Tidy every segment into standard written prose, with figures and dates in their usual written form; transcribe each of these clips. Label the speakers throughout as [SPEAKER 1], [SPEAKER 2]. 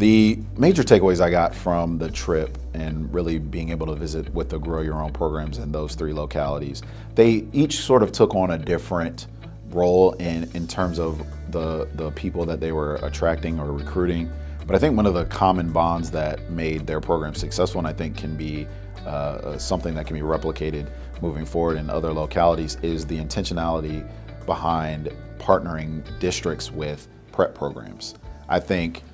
[SPEAKER 1] The major takeaways I got from the trip and really being able to visit with the Grow Your Own programs in those 3 localities, they each sort of took on a different role in terms of the people that they were attracting or recruiting. But I think one of the common bonds that made their program successful, and I think can be something that can be replicated moving forward in other localities, is the intentionality behind partnering districts with prep programs. I think,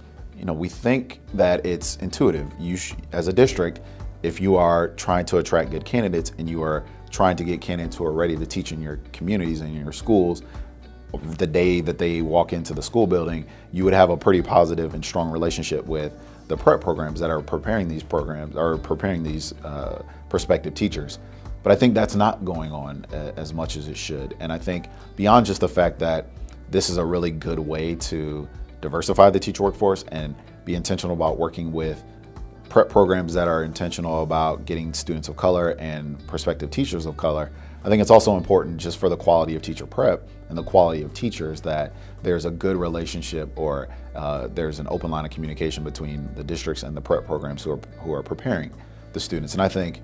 [SPEAKER 1] we think that it's intuitive. As a district, if you are trying to attract good candidates and you are trying to get candidates who are ready to teach in your communities and in your schools, the day that they walk into the school building, you would have a pretty positive and strong relationship with the prep programs that are preparing these programs or preparing these prospective teachers. But I think that's not going on as much as it should. And I think beyond just the fact that this is a really good way to diversify the teacher workforce and be intentional about working with prep programs that are intentional about getting students of color and prospective teachers of color, I think it's also important just for the quality of teacher prep and the quality of teachers that there's a good relationship or there's an open line of communication between the districts and the prep programs who are preparing the students. And I think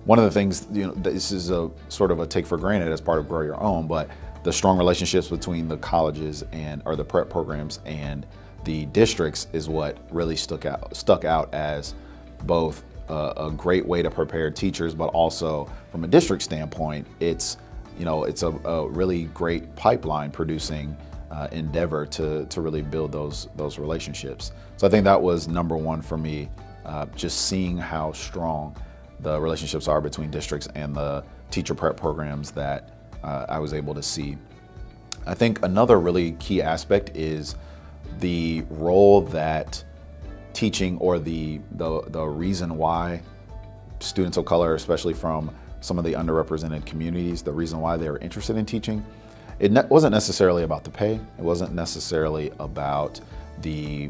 [SPEAKER 1] one of the things, this is a sort of a take for granted as part of Grow Your Own, but the strong relationships between the colleges or the prep programs and the districts is what really stuck out as both a great way to prepare teachers, but also from a district standpoint, it's a really great pipeline producing endeavor to really build those relationships. So I think that was number one for me, just seeing how strong the relationships are between districts and the teacher prep programs that I was able to see. I think another really key aspect is the role that teaching, or the reason why students of color, especially from some of the underrepresented communities, the reason why they were interested in teaching, wasn't necessarily about the pay. It wasn't necessarily about the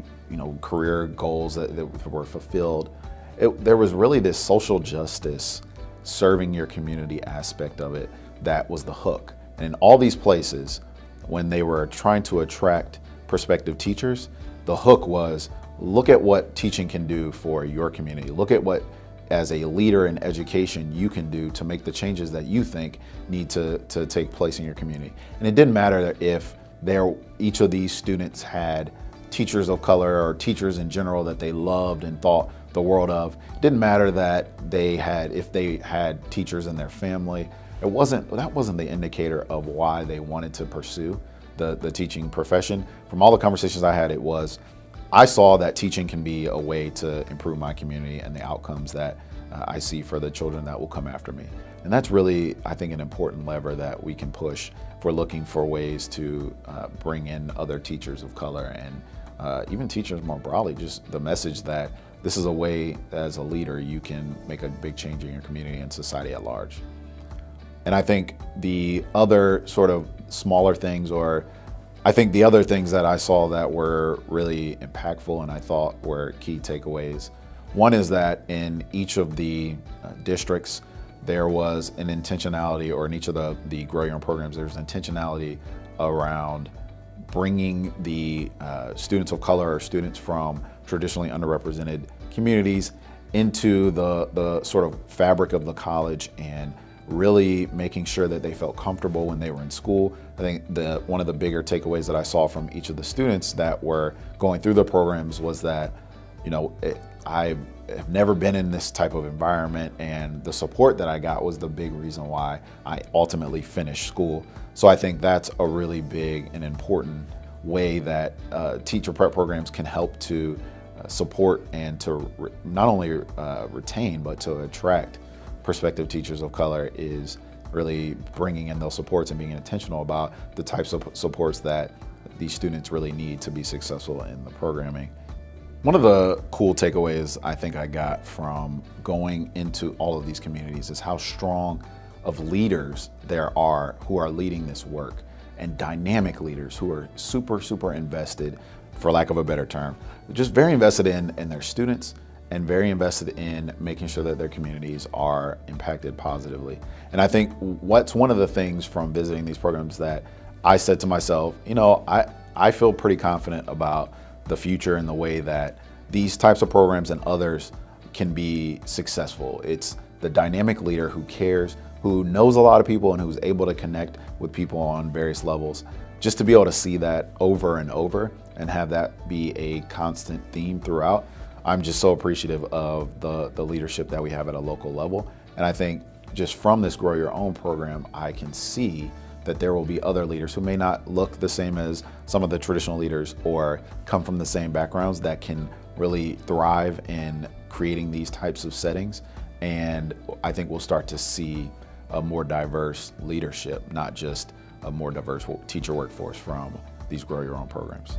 [SPEAKER 1] career goals that were fulfilled. There was really this social justice, serving your community aspect of it that was the hook. And in all these places, when they were trying to attract prospective teachers, the hook was, look at what teaching can do for your community. Look at what, as a leader in education, you can do to make the changes that you think need to take place in your community. And it didn't matter if each of these students had teachers of color or teachers in general that they loved and thought the world of. It didn't matter that if they had teachers in their family. That wasn't the indicator of why they wanted to pursue the teaching profession. From all the conversations I had, I saw that teaching can be a way to improve my community and the outcomes that I see for the children that will come after me. And that's really, I think, an important lever that we can push if we're looking for ways to bring in other teachers of color and even teachers more broadly, just the message that this is a way, as a leader, you can make a big change in your community and society at large. And I think the other sort of smaller things, the other things that I saw that were really impactful and I thought were key takeaways. One is that in each of the districts, there was an intentionality, or in each of the Grow Your Own programs, there's intentionality around bringing the students of color or students from traditionally underrepresented communities into the sort of fabric of the college and really making sure that they felt comfortable when they were in school. I think one of the bigger takeaways that I saw from each of the students that were going through the programs was that, I have never been in this type of environment, and the support that I got was the big reason why I ultimately finished school. So I think that's a really big and important way that teacher prep programs can help to support and to not only retain, but to attract prospective teachers of color, is really bringing in those supports and being intentional about the types of supports that these students really need to be successful in the programming. One of the cool takeaways I think I got from going into all of these communities is how strong of leaders there are who are leading this work, and dynamic leaders who are super, super invested, for lack of a better term, just very invested in their students and very invested in making sure that their communities are impacted positively. And I think what's one of the things from visiting these programs that I said to myself, I feel pretty confident about the future and the way that these types of programs and others can be successful. It's the dynamic leader who cares, who knows a lot of people, and who's able to connect with people on various levels. Just to be able to see that over and over and have that be a constant theme throughout, I'm just so appreciative of the leadership that we have at a local level. And I think just from this Grow Your Own program, I can see that there will be other leaders who may not look the same as some of the traditional leaders or come from the same backgrounds that can really thrive in creating these types of settings. And I think we'll start to see a more diverse leadership, not just a more diverse teacher workforce from these Grow Your Own programs.